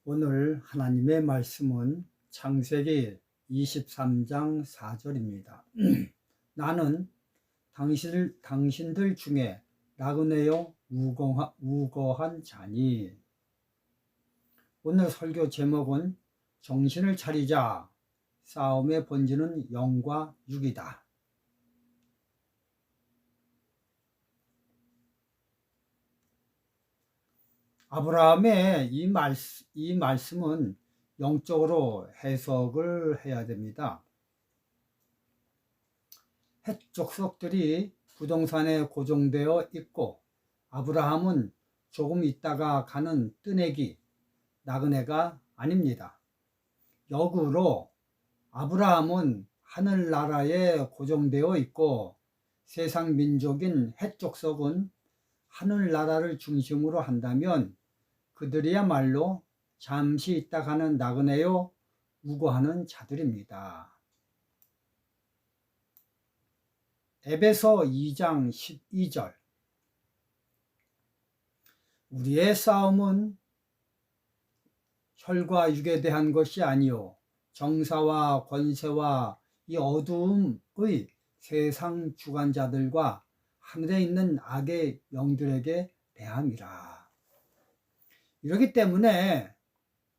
오늘 하나님의 말씀은 창세기 23장 4절입니다. 나는 당신들 중에 나그네요 우거한 자니. 오늘 설교 제목은 정신을 차리자, 싸움의 본질은 영과 육이다. 아브라함의 이 말씀은 영적으로 해석을 해야 됩니다. 헷 족속들이 부동산에 고정되어 있고 아브라함은 조금 있다가 가는 뜨내기, 나그네가 아닙니다. 역으로 아브라함은 하늘나라에 고정되어 있고 세상 민족인 헷 족속은 하늘나라를 중심으로 한다면 그들이야말로 잠시 있다 가는 나그네요 우거하는 자들입니다. 에베소 2장 12절. 우리의 싸움은 혈과 육에 대한 것이 아니요 정사와 권세와 이 어두움의 세상 주관자들과 하늘에 있는 악의 영들에게 대함이라. 이렇기 때문에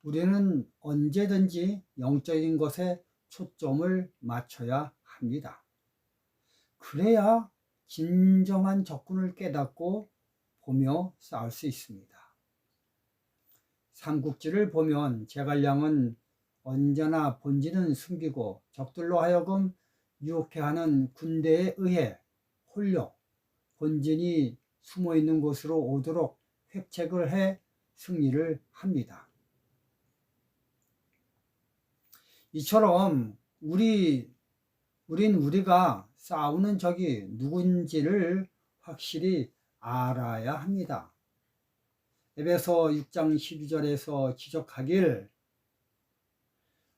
우리는 언제든지 영적인 것에 초점을 맞춰야 합니다. 그래야 진정한 적군을 깨닫고 보며 싸울 수 있습니다. 삼국지를 보면 제갈량은 언제나 본진은 숨기고 적들로 하여금 유혹해 하는 군대에 의해 홀려 본진이 숨어있는 곳으로 오도록 획책을 해 승리를 합니다. 이처럼 우리가 싸우는 적이 누군지를 확실히 알아야 합니다. 에베소 6장 12절에서 지적하길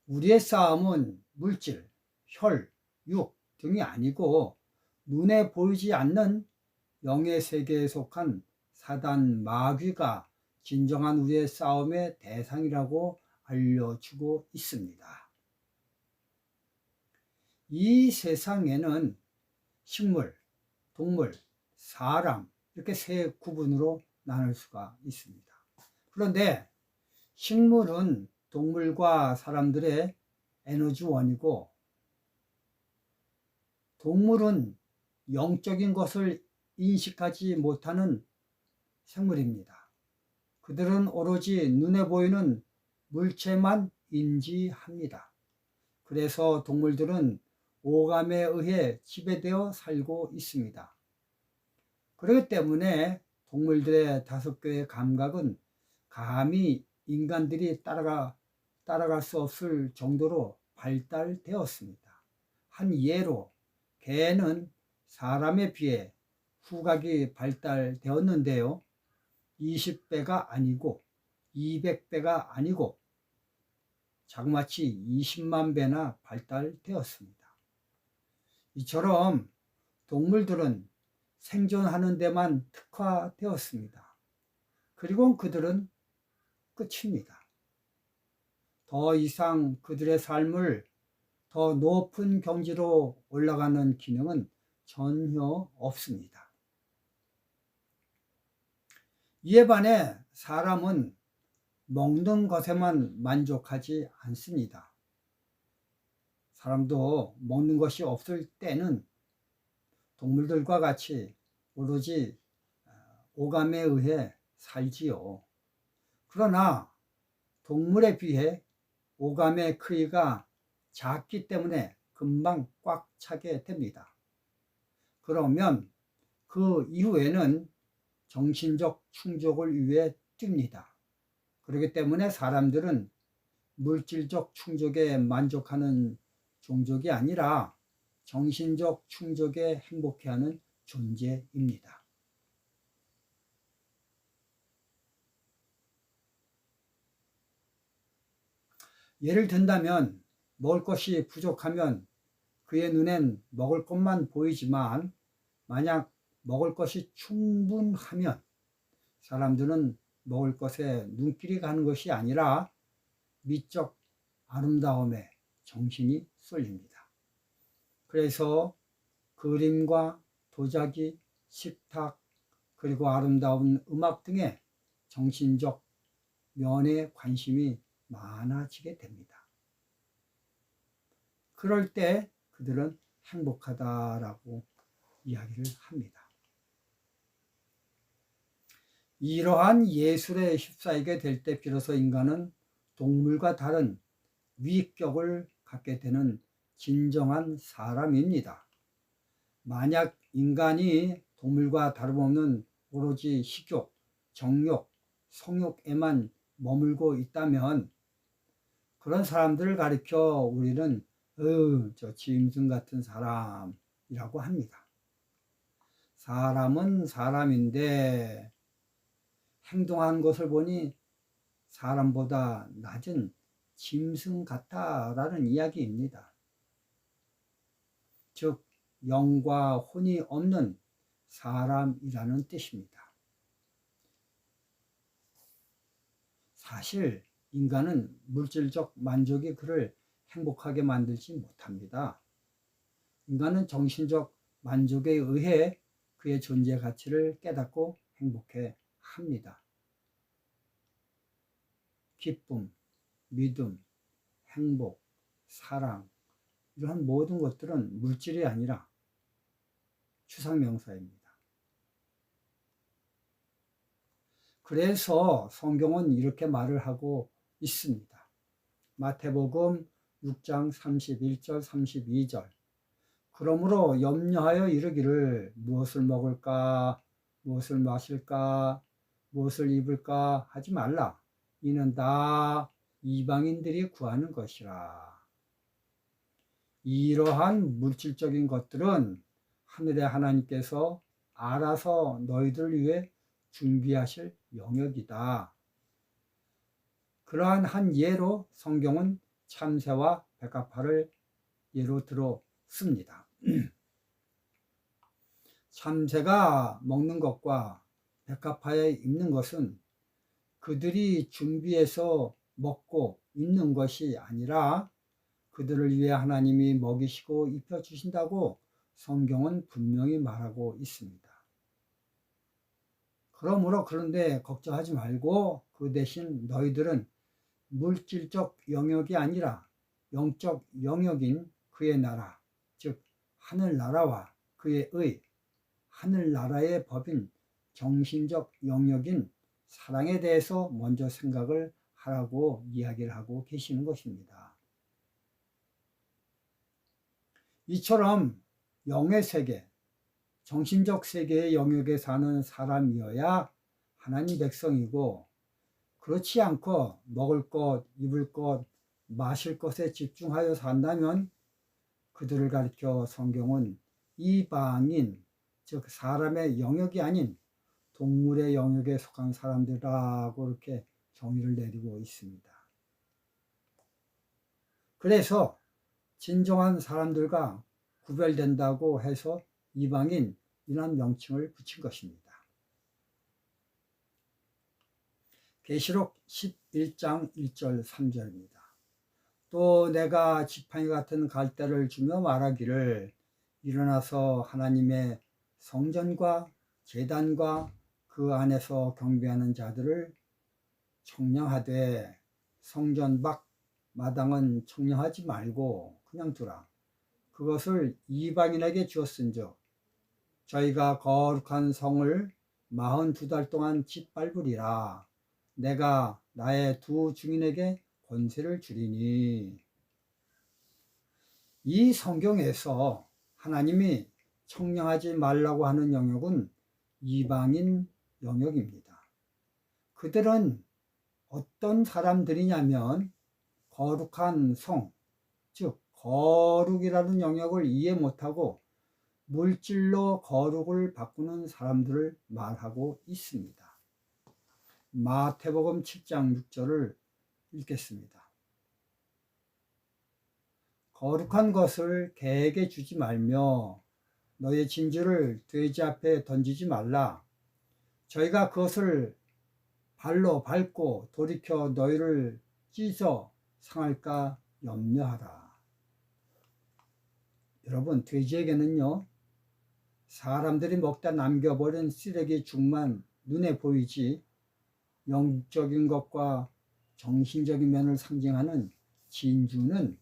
우리의 싸움은 물질, 혈, 육 등이 아니고 눈에 보이지 않는 영의 세계에 속한 사단 마귀가 진정한 우리의 싸움의 대상이라고 알려주고 있습니다. 이 세상에는 식물, 동물, 사람 이렇게 세 구분으로 나눌 수가 있습니다. 그런데 식물은 동물과 사람들의 에너지원이고 동물은 영적인 것을 인식하지 못하는 생물입니다. 그들은 오로지 눈에 보이는 물체만 인지합니다. 그래서 동물들은 오감에 의해 지배되어 살고 있습니다. 그렇기 때문에 동물들의 5개의 감각은 감히 인간들이 따라갈 수 없을 정도로 발달되었습니다. 한 예로 개는 사람에 비해 후각이 발달되었는데요. 20배가 아니고 200배가 아니고 자그마치 20만 배나 발달되었습니다. 이처럼 동물들은 생존하는 데만 특화되었습니다. 그리고 그들은 끝입니다. 더 이상 그들의 삶을 더 높은 경지로 올라가는 기능은 전혀 없습니다. 이에 반해 사람은 먹는 것에만 만족하지 않습니다. 사람도 먹는 것이 없을 때는 동물들과 같이 오로지 오감에 의해 살지요. 그러나 동물에 비해 오감의 크기가 작기 때문에 금방 꽉 차게 됩니다. 그러면 그 이후에는 정신적 충족을 위해 뜁니다. 그렇기 때문에 사람들은 물질적 충족에 만족하는 종족이 아니라 정신적 충족에 행복해하는 존재입니다. 예를 든다면 먹을 것이 부족하면 그의 눈엔 먹을 것만 보이지만 만약 먹을 것이 충분하면 사람들은 먹을 것에 눈길이 가는 것이 아니라 미적 아름다움에 정신이 쏠립니다. 그래서 그림과 도자기, 식탁, 그리고 아름다운 음악 등의 정신적 면에 관심이 많아지게 됩니다. 그럴 때 그들은 행복하다라고 이야기를 합니다. 이러한 예술에 휩싸이게 될 때 비로소 인간은 동물과 다른 위격을 갖게 되는 진정한 사람입니다. 만약 인간이 동물과 다름없는 오로지 식욕, 정욕, 성욕에만 머물고 있다면 그런 사람들을 가리켜 우리는 저 짐승 같은 사람이라고 합니다. 사람은 사람인데 행동한 것을 보니 사람보다 낮은 짐승 같다라는 이야기입니다. 즉 영과 혼이 없는 사람이라는 뜻입니다. 사실 인간은 물질적 만족이 그를 행복하게 만들지 못합니다. 인간은 정신적 만족에 의해 그의 존재 가치를 깨닫고 행복해 합니다. 기쁨, 믿음, 행복, 사랑 이러한 모든 것들은 물질이 아니라 추상명사입니다. 그래서 성경은 이렇게 말을 하고 있습니다. 마태복음 6장 31절 32절 그러므로 염려하여 이르기를 무엇을 먹을까 무엇을 마실까 무엇을 입을까 하지 말라. 이는 다 이방인들이 구하는 것이라. 이러한 물질적인 것들은 하늘의 하나님께서 알아서 너희들 위해 준비하실 영역이다. 그러한 한 예로 성경은 참새와 백합화를 예로 들어 씁니다. 참새가 먹는 것과 백합화에 입는 것은 그들이 준비해서 먹고 입는 것이 아니라 그들을 위해 하나님이 먹이시고 입혀주신다고 성경은 분명히 말하고 있습니다. 그러므로 그런데 걱정하지 말고 그 대신 너희들은 물질적 영역이 아니라 영적 영역인 그의 나라, 즉 하늘나라와 그의 의, 하늘나라의 법인 정신적 영역인 사랑에 대해서 먼저 생각을 하라고 이야기를 하고 계시는 것입니다. 이처럼 영의 세계, 정신적 세계의 영역에 사는 사람이어야 하나님 백성이고 그렇지 않고 먹을 것, 입을 것, 마실 것에 집중하여 산다면 그들을 가리켜 성경은 이방인, 즉 사람의 영역이 아닌 동물의 영역에 속한 사람들이라고 이렇게 정의를 내리고 있습니다. 그래서 진정한 사람들과 구별된다고 해서 이방인이라는 명칭을 붙인 것입니다. 계시록 11장 1절 3절입니다. 또 내가 지팡이 같은 갈대를 주며 말하기를 일어나서 하나님의 성전과 제단과 그 안에서 경배하는 자들을 청량하되 성전 밖 마당은 청량하지 말고 그냥 두라. 그것을 이방인에게 주었은즉 저희가 거룩한 성을 42달 동안 짓밟으리라. 내가 나의 두 증인에게 권세를 주리니. 이 성경에서 하나님이 청량하지 말라고 하는 영역은 이방인 영역입니다. 그들은 어떤 사람들이냐면 거룩한 성, 즉 거룩이라는 영역을 이해 못하고 물질로 거룩을 바꾸는 사람들을 말하고 있습니다. 마태복음 7장 6절을 읽겠습니다. 거룩한 것을 개에게 주지 말며 너의 진주를 돼지 앞에 던지지 말라. 저희가 그것을 발로 밟고 돌이켜 너희를 찢어 상할까 염려하라. 여러분, 돼지에게는요, 사람들이 먹다 남겨버린 쓰레기 죽만 눈에 보이지 영적인 것과 정신적인 면을 상징하는 진주는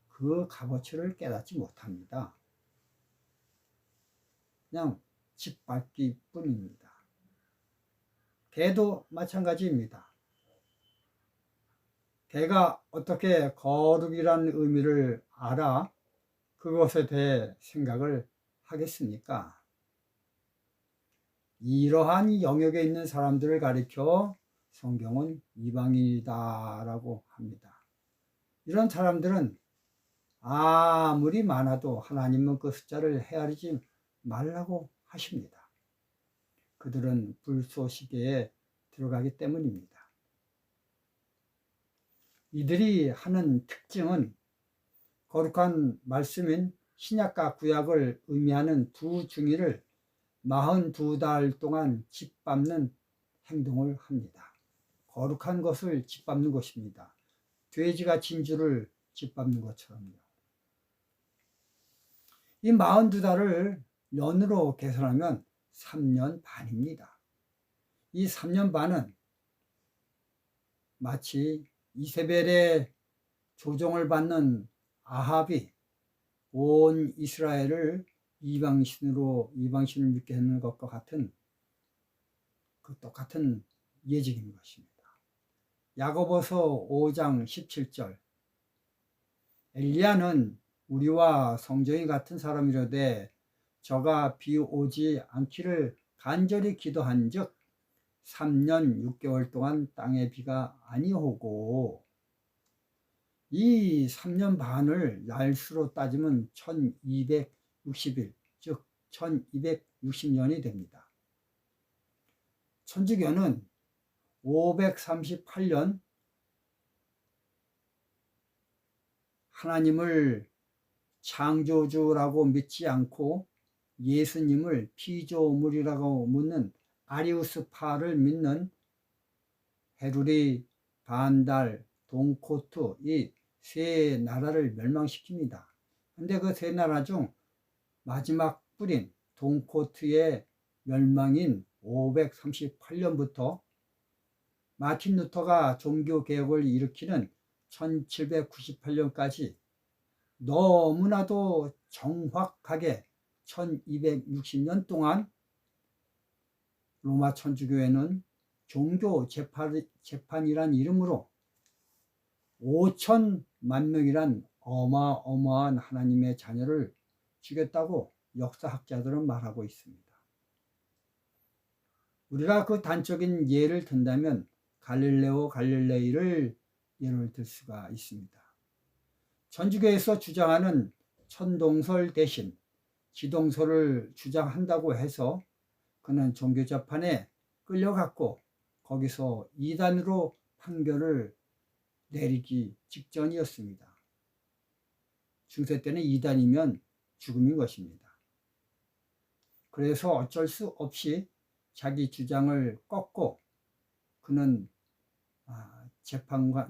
그 값어치를 깨닫지 못합니다. 그냥 짓밟기 뿐입니다. 개도 마찬가지입니다. 개가 어떻게 거룩이라는 의미를 알아 그것에 대해 생각을 하겠습니까? 이러한 영역에 있는 사람들을 가리켜 성경은 이방인이다라고 합니다. 이런 사람들은 아무리 많아도 하나님은 그 숫자를 헤아리지 말라고 하십니다. 그들은 불쏘시개에 들어가기 때문입니다. 이들이 하는 특징은 거룩한 말씀인 신약과 구약을 의미하는 두 중의를 42달 동안 짓밟는 행동을 합니다. 거룩한 것을 짓밟는 것입니다. 돼지가 진주를 짓밟는 것처럼요. 이 42달을 년으로 계산하면 3년 반입니다. 이 3년 반은 마치 이세벨의 조종을 받는 아합이 온 이스라엘을 이방신을 믿게 하는 것과 같은 그 똑같은 예증인 것입니다. 야고보서 5장 17절 엘리야는 우리와 성정이 같은 사람이로되 저가 비 오지 않기를 간절히 기도한즉 3년 6개월 동안 땅에 비가 아니오고 이 3년 반을 날수로 따지면 1260일 즉 1260년이 됩니다. 천주교는 538년 하나님을 창조주라고 믿지 않고 예수님을 피조물이라고 묻는 아리우스파를 믿는 헤루리, 반달, 동코트 이 세 나라를 멸망시킵니다. 근데 그 세 나라 중 마지막 뿌린 동코트의 멸망인 538년부터 마틴 루터가 종교개혁을 일으키는 1798년까지 너무나도 정확하게 1260년 동안 로마 천주교회는 종교 재판이란 이름으로 5천만 명이란 어마어마한 하나님의 자녀를 죽였다고 역사학자들은 말하고 있습니다. 우리가 그 단적인 예를 든다면 갈릴레오 갈릴레이를 예를 들 수가 있습니다. 천주교에서 주장하는 천동설 대신 지동설을 주장한다고 해서 그는 종교재판에 끌려갔고 거기서 이단으로 판결을 내리기 직전이었습니다. 중세 때는 이단이면 죽음인 것입니다. 그래서 어쩔 수 없이 자기 주장을 꺾고 그는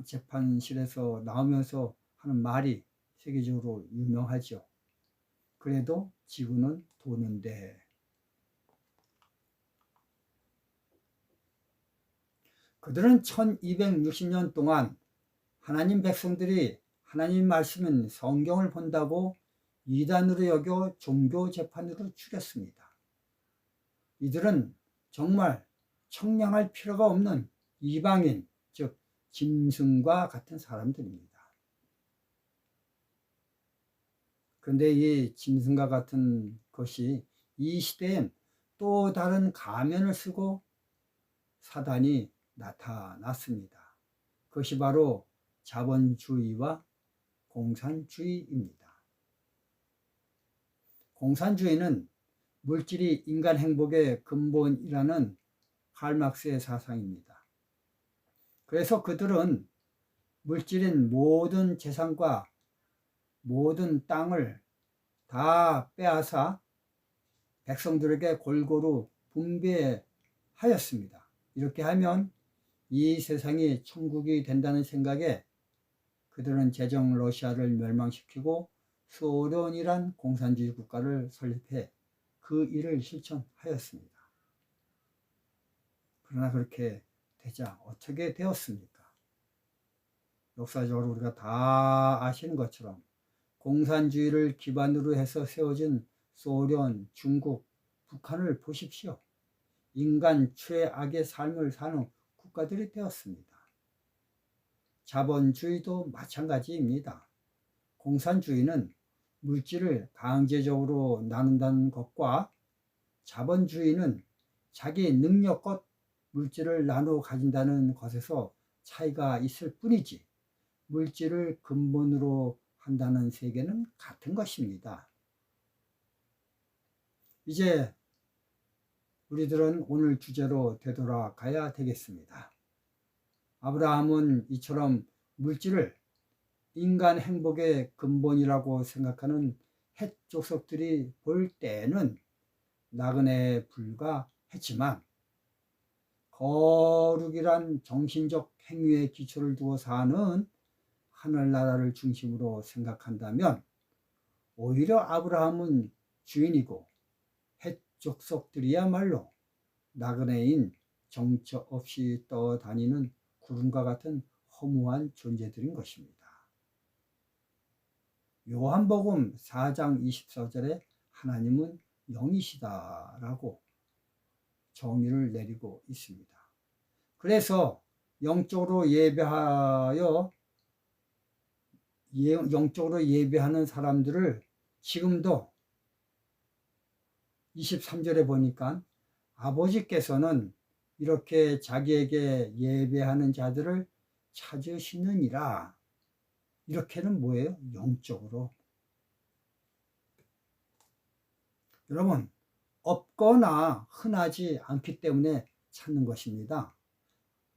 재판실에서 나오면서 하는 말이 세계적으로 유명하죠. 그래도 지구는 도는데. 그들은 1260년 동안 하나님 백성들이 하나님 말씀인 성경을 본다고 이단으로 여겨 종교 재판으로 죽였습니다. 이들은 정말 청량할 필요가 없는 이방인, 즉 짐승과 같은 사람들입니다. 그런데 이 짐승과 같은 것이 이 시대엔 또 다른 가면을 쓰고 사단이 나타났습니다. 그것이 바로 자본주의와 공산주의입니다. 공산주의는 물질이 인간 행복의 근본이라는 칼 막스의 사상입니다. 그래서 그들은 물질인 모든 재산과 모든 땅을 다 빼앗아 백성들에게 골고루 분배하였습니다. 이렇게 하면 이 세상이 천국이 된다는 생각에 그들은 제정 러시아를 멸망시키고 소련이란 공산주의 국가를 설립해 그 일을 실천하였습니다. 그러나 그렇게 되자 어떻게 되었습니까? 역사적으로 우리가 다 아시는 것처럼 공산주의를 기반으로 해서 세워진 소련, 중국, 북한을 보십시오. 인간 최악의 삶을 사는 국가들이 되었습니다. 자본주의도 마찬가지입니다. 공산주의는 물질을 강제적으로 나눈다는 것과 자본주의는 자기 능력껏 물질을 나누어 가진다는 것에서 차이가 있을 뿐이지 물질을 근본으로 한다는 세계는 같은 것입니다. 이제 우리들은 오늘 주제로 되돌아가야 되겠습니다. 아브라함은 이처럼 물질을 인간 행복의 근본이라고 생각하는 헷 족속들이 볼 때에는 나그네에 불과했지만 거룩이란 정신적 행위의 기초를 두어 사는 하늘나라를 중심으로 생각한다면 오히려 아브라함은 주인이고 헷 족속들이야말로 나그네인 정처 없이 떠다니는 구름과 같은 허무한 존재들인 것입니다. 요한복음 4장 24절에 하나님은 영이시다라고 정의를 내리고 있습니다. 그래서 영적으로 예배하는 사람들을 지금도 23절에 보니까 아버지께서는 이렇게 자기에게 예배하는 자들을 찾으시느니라. 이렇게는 뭐예요? 영적으로. 여러분, 없거나 흔하지 않기 때문에 찾는 것입니다.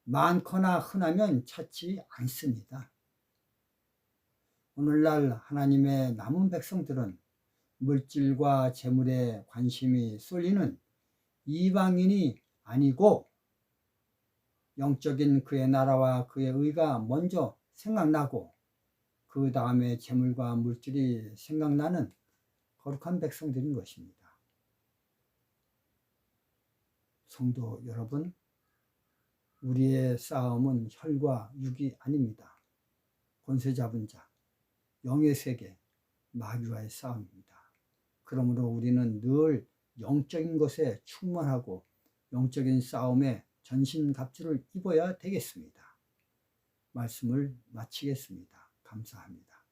많거나 흔하면 찾지 않습니다. 오늘날 하나님의 남은 백성들은 물질과 재물에 관심이 쏠리는 이방인이 아니고 영적인 그의 나라와 그의 의가 먼저 생각나고 그 다음에 재물과 물질이 생각나는 거룩한 백성들인 것입니다. 성도 여러분, 우리의 싸움은 혈과 육이 아닙니다. 권세 잡은 자, 영의 세계, 마귀와의 싸움입니다. 그러므로 우리는 늘 영적인 것에 충만하고 영적인 싸움에 전신갑주를 입어야 되겠습니다. 말씀을 마치겠습니다. 감사합니다.